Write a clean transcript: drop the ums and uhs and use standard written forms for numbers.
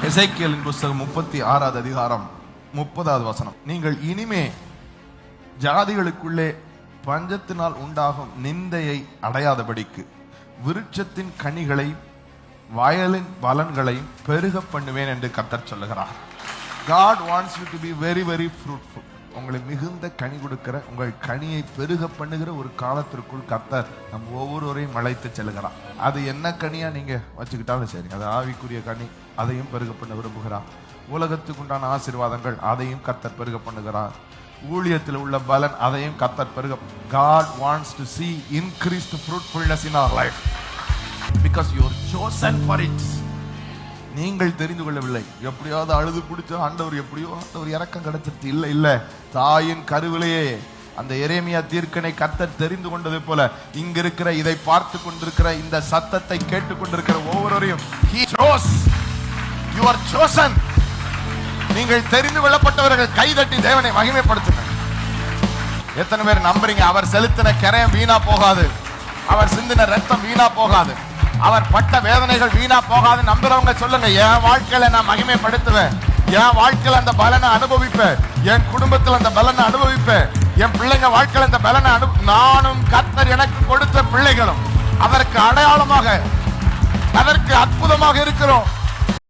எசேக்கியேலின் புத்தகம் 36வது அதிகாரம் 30வது வசனம். நீங்கள் இனிமே ஜாதிகளுக்குள்ளே பஞ்சத்தினால் உண்டாகும் நிந்தையை அடையாதபடிக்கு விருட்சத்தின் கனிகளை வயலின் பலன்களையும் பெருக பண்ணுவேன் என்று கர்த்தர் சொல்லுகிறார். God wants you to be very very fruitful. உங்களை மிகுந்த கனி கொடுக்கிற, உங்கள் கனியை பெருக பண்ணுகிற ஒரு காலத்திற்குள் கர்த்தர் நம் ஒவ்வொருவரையும் அழைத்து செல்கிறார். அது என்ன கனியா நீங்க வச்சுக்கிட்டாலும் சரி, அது ஆவிக்குரிய கனி, அதையும் பெருக பண்ண விரும்புகிறார். உலகத்துக்கு உண்டான ஆசீர்வாதங்கள், அதையும் கர்த்தர் பெருக பண்ணுகிறார். ஊழியத்தில் உள்ள பலன், அதையும் கர்த்தர் பெருக. God wants to see increased fruitfulness in our life because you are chosen for it. நீங்கள் தெரிந்து கொள்ளவில்லை. எப்படியாவது அழுது பிடிச்ச ஆண்டவர், எப்படியோ ஆண்டவர் இறக்கம் கிடைச்சிட்டு இல்லை இல்லை, தாயின் கருவிலேயே அந்த எரேமியா தீர்க்கனை கர்த்தர் தெரிந்து கொண்டதை போல இங்க இருக்கிற, இதை பார்த்து கொண்டிருக்கிற, இந்த சத்தத்தை கேட்டுக் கொண்டிருக்கிற ஒவ்வொருவரையும் He chose. You are chosen. நீங்கள் தெரிந்து கொள்ளப்பட்டவர்கள். கைதட்டி தேவனை மகிமைப்படுத்துங்க. எத்தனை பேர் நம்புறீங்க அவர் செலுத்தின கரையம் வீணா போகாது, அவர் சிந்தின ரத்தம் வீணா போகாது, அவர் பட்ட வேதனைகள் வீணா போகாது நம்புறவங்க சொல்லுங்க. என் வாழ்க்கையில நான் மகிமைப்படுத்துவேன், என் வாழ்க்கையில அந்த பலனை அனுபவிப்பேன், என் குடும்பத்தில் அந்த பலனை அனுபவிப்பேன், என் பிள்ளைங்க வாழ்க்கையில அந்த பலனை நானும் கர்த்தர் எனக்கு கொடுத்த பிள்ளைகளும் அதற்கு அடையாளமாக, அதற்கு அற்புதமாக இருக்கிறோம்.